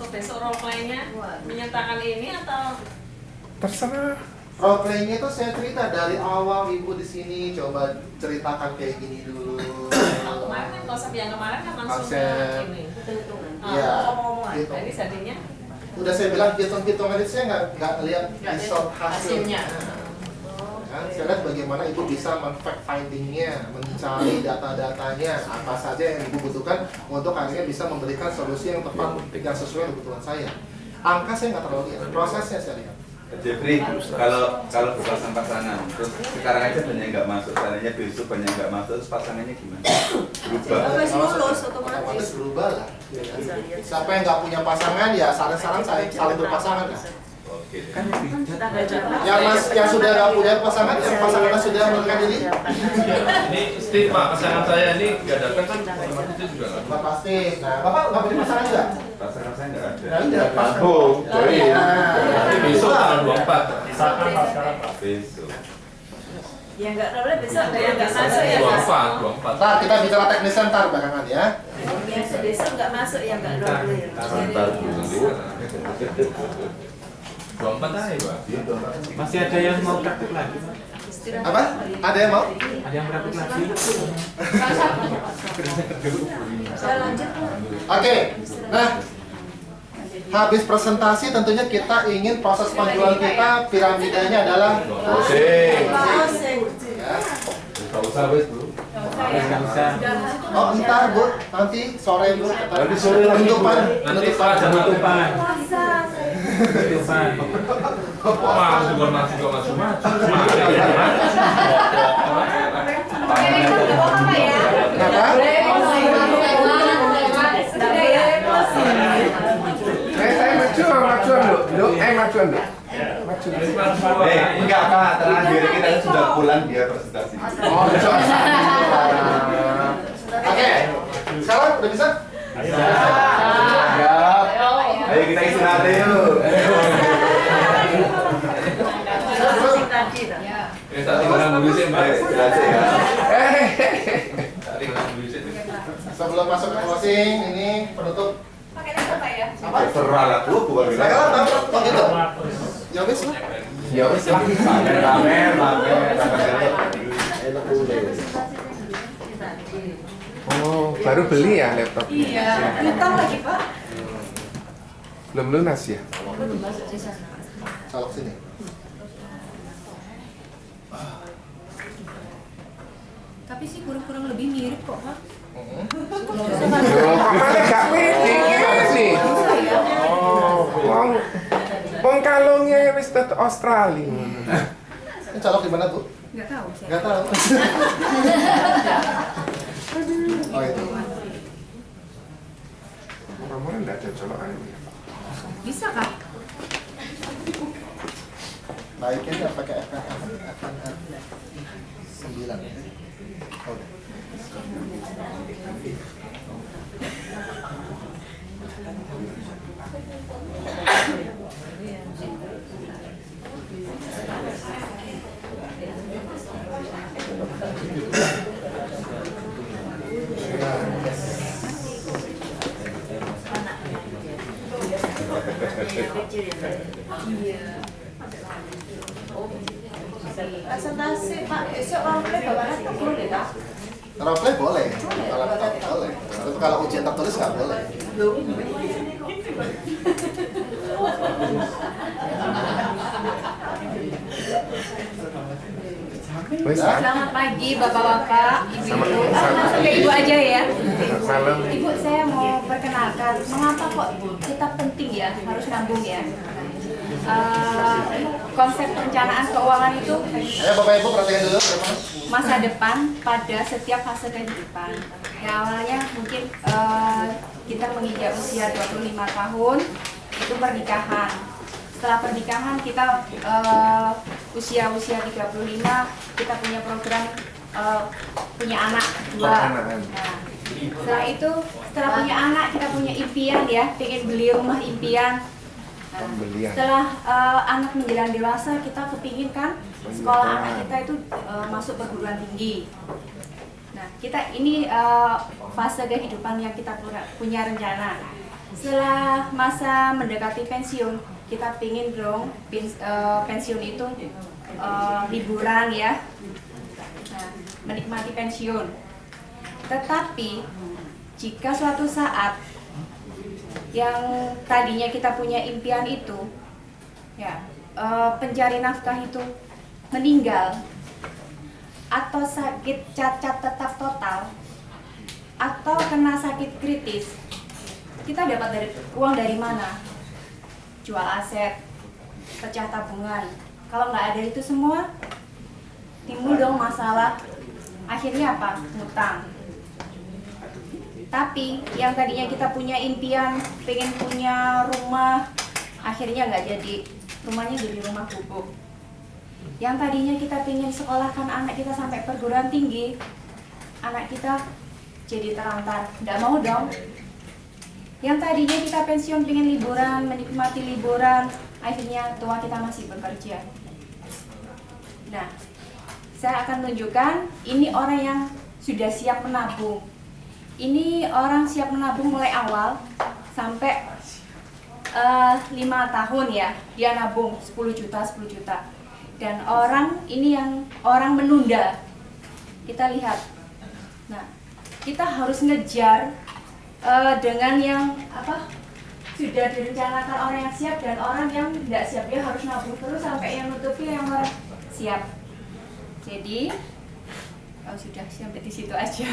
besok role play-nya menyatakan ini atau Terserah. Role playing itu saya cerita dari awal Ibu di sini, coba ceritakan kayak gini dulu. kalau kemarin kan konsep yang kemarin kan langsung ke Konsep. ini. Iya. Ngomong-ngomong Gitu. Jadi jadinya Udah saya bilang hitung-hitungan itu saya nggak lihat result hasilnya. Kan, saya lihat bagaimana Ibu bisa men-fact finding-nya, mencari data-datanya, apa saja yang Ibu butuhkan untuk akhirnya bisa memberikan solusi yang tepat yang sesuai dengan kebutuhan saya. Angka saya nggak terlalu lihat, prosesnya saya lihat. Jeffrey, kalau berpasang pasangan, terus sekarang aja banyak yang nggak masuk, seandainya besok banyak yang nggak masuk, terus pasangannya gimana? Berubah? Habis lulus otomatis. Otomatis berubah lah. Ya kan? Siapa yang nggak punya pasangan ya saran-saran saya saling berpasangan lah. Oke. Yang sudah nggak punya pasangan, yang pasangannya sudah menikah diri, Ini Steve Pak, pasangan saya ini nggak datang kan otomatis dia juga nggak. nggak pasti. Nah, Bapak nggak punya pasangan juga? Pasangan saya nggak ada. Nggak ada. Kampung. Nanti besok tanggal 24. Besok. Ya enggak boleh besok ada yang enggak masuk ya. 24. Ntar kita bicara teknisnya ntar belakangan ya. Biasa besok enggak masuk ya enggak boleh. Ntar dulu. 24 aja Pak. Masih ada yang mau praktik lagi? Apa? Ada yang mau? Ada yang praktik lagi? Saya lanjut. Oke. Nah, habis presentasi tentunya kita ingin proses penjualan kita piramidanya adalah Closing. ya. Nggak usah wes bro. Nggak usah. Oh, ntar Bu, nanti sore Bu. Nanti sore lagi, Bu. penutupan. Nanti Pak ada Penutupan. Penutupan. Wah, juga masuk. Kenapa? Saya majuan dulu. Majuan dulu. Enggak Pak, terakhir kita sudah pulang dia presentasi. Oh, oke. Sekarang udah bisa? Siap. Ayo kita istirahat yuk. Saat tinggal berisik Mbak. Ayo istirahat ya. Saat tinggal berisik. Sebelum masuk ke closing, ini penutup. Pakai apa ya? Apa? Terserah lah lu bukan Saya bilang. kan tahu gitu. Ya wis. Ya wes. Pamer. Enak boleh. Oh, baru beli ya laptop? Iya. Utang lagi, Pak. Belum lunas ya? Salok sini. Tapi sih kurang lebih mirip kok, Pak. Loh, kemana gak pede gimana sih? Wong kalungnya wis ke Australia. Ini colok di mana, Bu? Enggak tahu saya. Enggak tahu. Oh itu. Orang-orang enggak ada colokan ini. Bisa kah? Baiknya nggak pakai FNR 9 ya. Oh. Presentasi Pak, besok orang boleh bawa laptop boleh kah? Roleplay boleh, kalau boleh. Tapi kalau ujian tertulis nggak boleh. Selamat pagi Bapak-bapak, Ibu-ibu. Langsung ke Ibu aja ya. Ibu, saya mau perkenalkan mengapa kok kita penting ya harus nabung ya. Konsep perencanaan keuangan itu Ayo Bapak Ibu perhatikan dulu masa depan pada setiap fase kehidupan. Ya, awalnya mungkin kita menginjak usia 25 tahun itu pernikahan. Setelah pernikahan kita usia-usia 35 kita punya program punya anak 2. Nah, setelah punya anak kita punya impian ya, pengen beli rumah impian. Nah, setelah anak menjelang dewasa kita kepingin kan sekolah anak kita itu masuk perguruan tinggi. Nah, kita ini fase kehidupan yang kita punya rencana. Setelah masa mendekati pensiun, kita pingin dong pensiun itu liburan ya. Nah, menikmati pensiun. Tetapi jika suatu saat yang tadinya kita punya impian itu ya pencari nafkah itu meninggal atau sakit cacat tetap total atau kena sakit kritis, kita dapat uang dari mana? Jual aset, pecah tabungan. Kalau nggak ada itu semua, timbul dong masalah. Akhirnya apa? Ngutang. Tapi yang tadinya kita punya impian, pengen punya rumah, akhirnya nggak jadi. Rumahnya jadi rumah gubuk. Yang tadinya kita pengen sekolahkan anak kita sampai perguruan tinggi, anak kita jadi terlantar. Nggak mau dong. Yang tadinya kita pensiun pengen liburan, menikmati liburan, akhirnya tua kita masih bekerja. Nah, saya akan tunjukkan ini orang yang sudah siap menabung. Ini orang siap menabung mulai awal sampai 5 tahun ya, dia nabung 10 juta. Dan orang ini yang orang menunda. Kita lihat. Nah, kita harus ngejar dengan yang sudah direncanakan orang yang siap dan orang yang tidak siap. Dia harus nabung terus sampai yang nutupi yang orang siap. Jadi sudah sampai di situ aja.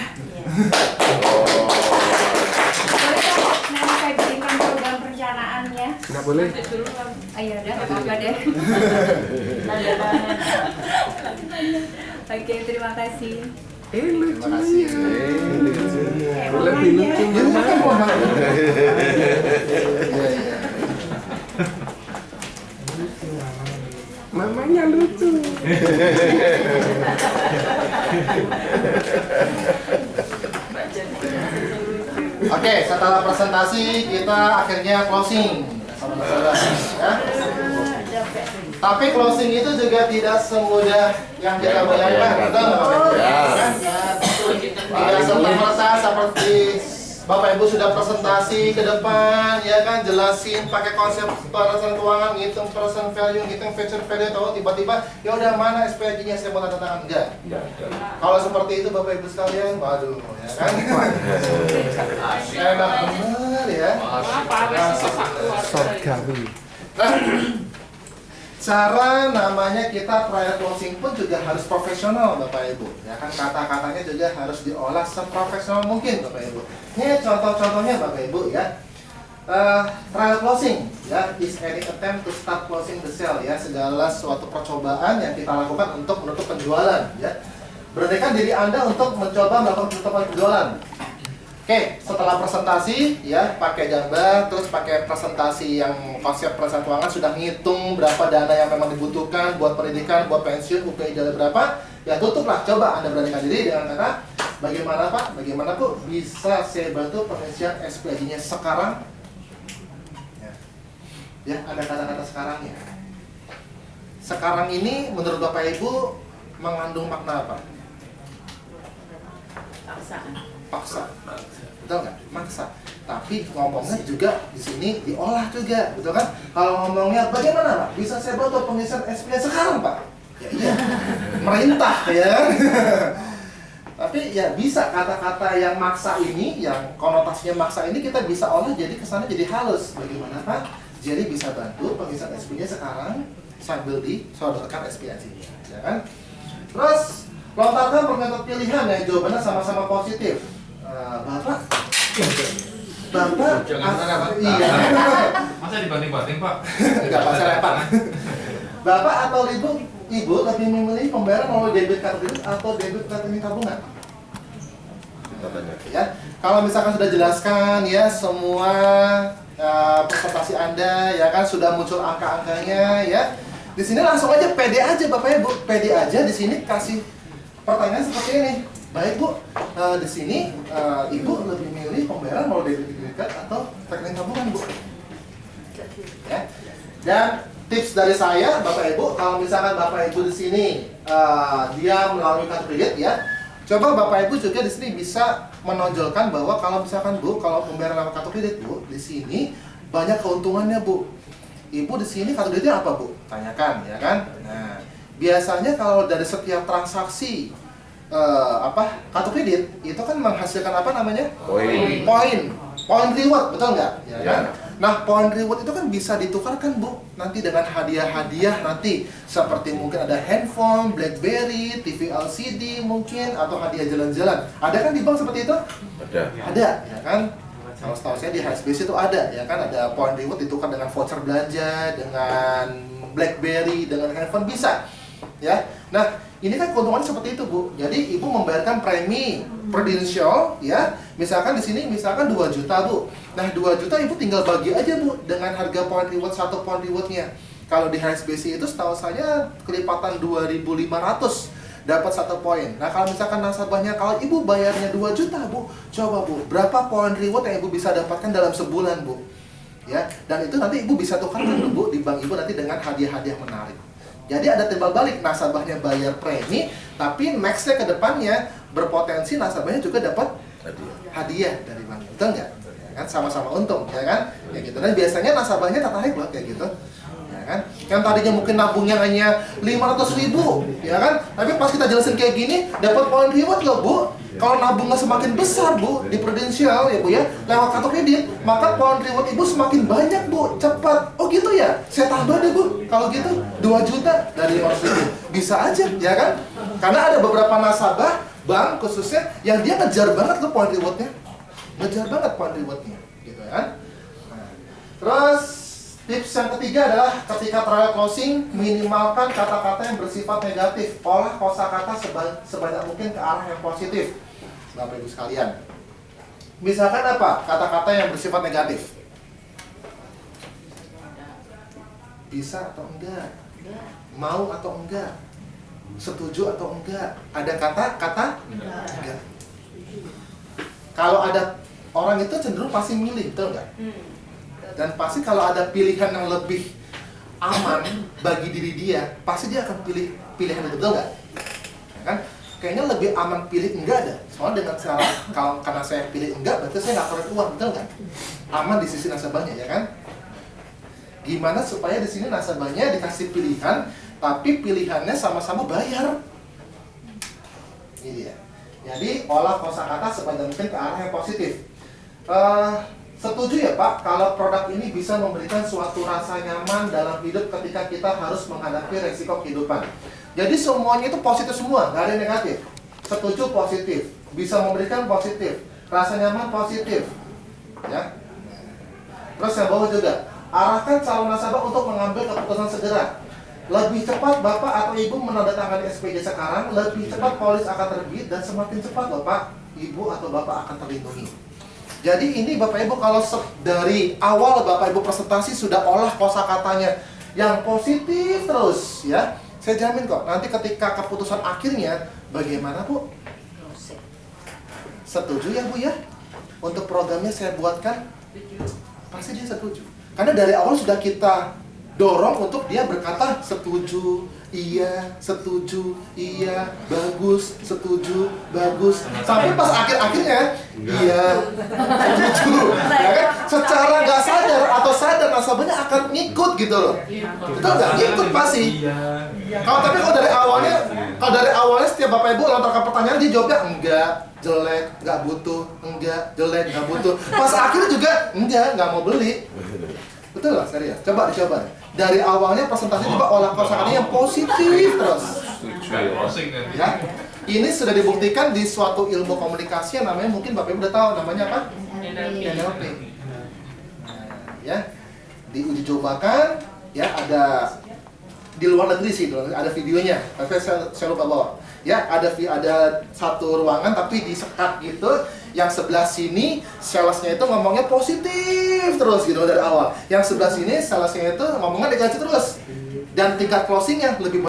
Boleh nanti saya bikinkan program perencanaannya. Nggak boleh. Ayo udah apa-apa deh. Oke, terima kasih. Lucu. Lebih lucu mamanya lucu. Oke, setelah presentasi kita akhirnya closing saudara-saudara ya. Tapi closing itu juga tidak semudah yang kita bayangkan, betul nggak? Tidak serta-merta seperti Bapak Ibu sudah presentasi ke depan, ya kan, jelasin pakai konsep perencanaan keuangan, ngitung present value, ngitung future value, tahu tiba-tiba ya udah mana SPG-nya saya mau tanda tangan, enggak. Kalau seperti itu Bapak Ibu sekalian, waduh, ya kan. Enak bener ya. Nah, cara namanya kita trial closing pun juga harus profesional Bapak Ibu, ya kan, kata-katanya juga harus diolah seprofesional mungkin Bapak Ibu. Ini contoh-contohnya Bapak Ibu ya. Trial closing ya is any attempt to start closing the sale ya, segala suatu percobaan yang kita lakukan untuk menutup penjualan ya. Beranikan diri Anda untuk mencoba melakukan penutupan penjualan. Oke, setelah presentasi ya, pakai gambar, terus pakai presentasi yang konsep perencanaan keuangan, sudah ngitung berapa dana yang memang dibutuhkan buat pendidikan, buat pensiun, UPI idealnya berapa, ya tutuplah. Coba Anda beranikan diri dengan kata, bagaimana Pak, bagaimana Bu bisa saya bantu pengisian SPG-nya sekarang? Ya, ada kata-kata sekarangnya. Sekarang ini menurut Bapak Ibu mengandung makna apa? Paksa, betul nggak? Maksa. Tapi ngomongnya juga di sini diolah juga, betul kan? Kalau ngomongnya bagaimana Pak? Bisa saya bantu pengisian SPG sekarang Pak? Ya iya, merintah ya. Tapi ya bisa kata-kata yang maksa ini, yang konotasinya maksa ini kita bisa olah jadi kesana jadi halus. Bagaimana Pak? Jadi bisa bantu pengisian SPG sekarang sambil disodorkan SPG-nya, ya kan? Terus Lontarkan pernyataan pilihan ya, jawabannya sama-sama positif. Bapak, iya. Masa dibanding-banding, Pak? Enggak, Pak, saya repot. Bapak atau ibu lebih memilih pembayaran melalui debit kartu kredit atau debit rekening tabungan? Ya, kalau misalkan sudah jelaskan ya semua presentasi Anda ya kan sudah muncul angka-angkanya ya. Di sini langsung aja pede aja Bapak Ibu, pede aja di sini kasih pertanyaan seperti ini. Baik Bu, di sini Ibu lebih milih pembayaran melalui debit kredit atau rekening tabungan Bu? Ya. Dan tips dari saya Bapak Ibu, kalau misalkan Bapak Ibu di sini dia melalui kartu kredit ya, coba Bapak Ibu juga di sini bisa menonjolkan bahwa kalau misalkan Bu, kalau pembayaran lewat kartu kredit Bu, di sini banyak keuntungannya Bu. Ibu di sini kartu kreditnya apa Bu? Tanyakan ya kan. Nah, biasanya kalau dari setiap transaksi kartu kredit itu kan menghasilkan apa namanya? Poin reward, betul nggak? Ya kan? Nah, poin reward itu kan bisa ditukarkan Bu nanti dengan hadiah-hadiah nanti seperti mungkin ada handphone, BlackBerry, TV LCD mungkin atau hadiah jalan-jalan. Ada kan di bank seperti itu? Ada, ya kan? Kalau setahu saya di HSBC itu ada, ya kan? Ada poin reward ditukar dengan voucher belanja, dengan BlackBerry, dengan handphone bisa, ya. Nah, ini kan keuntungannya seperti itu Bu. Jadi Ibu membayarkan premi Prudential ya. Misalkan di sini misalkan 2 juta Bu. Nah, 2 juta Ibu tinggal bagi aja Bu dengan harga poin reward 1 poin rewardnya. Kalau di HSBC itu setahu saya kelipatan 2.500 dapat 1 poin. Nah, kalau misalkan nasabahnya kalau Ibu bayarnya 2 juta Bu, coba Bu, berapa poin reward yang Ibu bisa dapatkan dalam sebulan Bu? Ya, dan itu nanti Ibu bisa tukarkan Bu di bank Ibu nanti dengan hadiah-hadiah menarik. Jadi ada timbal balik, nasabahnya bayar premi, tapi nextnya ke depannya berpotensi nasabahnya juga dapat hadiah dari bank, betul nggak? Ya kan, sama-sama untung, ya kan? Ya gitu. Dan biasanya nasabahnya tertarik loh kayak gitu, ya kan? Yang tadinya mungkin nabungnya hanya 500.000, ya kan? Tapi pas kita jelasin kayak gini, dapat poin reward loh Bu. Kalau nabungnya semakin besar Bu di Prudential ya Bu ya, lewat kartu kredit, maka poin reward Ibu semakin banyak Bu, cepat. Oh gitu ya, saya tambah deh Bu. Kalau gitu 2 juta dari 500.000 bisa aja, ya kan? Karena ada beberapa nasabah bank khususnya yang dia ngejar banget loh poin rewardnya, ngejar banget poin rewardnya, gitu kan? Nah, terus tips yang ketiga adalah ketika trial closing minimalkan kata-kata yang bersifat negatif, olah kosakata sebanyak mungkin ke arah yang positif. Bapak Ibu sekalian, misalkan apa kata-kata yang bersifat negatif? Bisa atau enggak? Mau atau enggak? Setuju atau enggak? Ada kata enggak. Kalau ada orang itu cenderung pasti milih, betul enggak? Dan pasti kalau ada pilihan yang lebih aman bagi diri dia, pasti dia akan pilih pilihan itu, betul nggak? Ya kan? Kayaknya lebih aman pilih enggak ada. Soalnya dengan cara karena saya pilih enggak, berarti saya nggak keluar uang, betul nggak? Aman di sisi nasabahnya, ya kan? Gimana supaya di sini nasabahnya dikasih pilihan, tapi pilihannya sama-sama bayar? Ini dia. Jadi olah kosakata sebanyak mungkin ke arah yang positif. Setuju ya Pak, kalau produk ini bisa memberikan suatu rasa nyaman dalam hidup ketika kita harus menghadapi resiko kehidupan. Jadi semuanya itu positif semua, nggak ada yang negatif. Setuju positif, bisa memberikan positif, rasa nyaman positif, ya. Terus yang bawah juga, arahkan calon nasabah untuk mengambil keputusan segera. Lebih cepat Bapak atau Ibu menandatangani SPG sekarang, lebih cepat polis akan terbit dan semakin cepat Bapak, Ibu atau Bapak akan terlindungi. Jadi ini Bapak Ibu kalau dari awal Bapak Ibu presentasi sudah olah kosakatanya yang positif terus ya. Saya jamin kok nanti ketika keputusan akhirnya bagaimana Bu? Setuju ya Bu ya? Untuk programnya saya buatkan? Pasti dia setuju. Karena dari awal sudah kita dorong untuk dia berkata setuju, iya, setuju, iya, bagus, setuju, bagus. Sampai pas akhir-akhirnya, iya, setuju. Ya kan? Secara nggak sadar atau sadar nasabahnya akan ngikut gitu loh. Betul nggak? Ngikut pasti. Tapi kalau dari awalnya setiap Bapak Ibu lontarkan pertanyaan dia jawabnya enggak, jelek, nggak butuh, enggak, jelek, nggak butuh. Pas akhirnya juga enggak mau beli. Betul lah, serius. Coba dicoba. Dari awalnya presentasi coba olah kosakatanya yang positif terus. Ya. Ini sudah dibuktikan di suatu ilmu komunikasi yang namanya mungkin Bapak Ibu udah tahu namanya apa? NLP. Ya, diuji cobakan, ya ada di luar negeri sih, ada videonya, tapi saya lupa bawa. Ya, ada satu ruangan tapi disekat gitu, yang sebelah sini salesnya itu ngomongnya positif terus gitu dari awal, yang sebelah sini salesnya itu ngomongnya negatif terus, dan tingkat closingnya lebih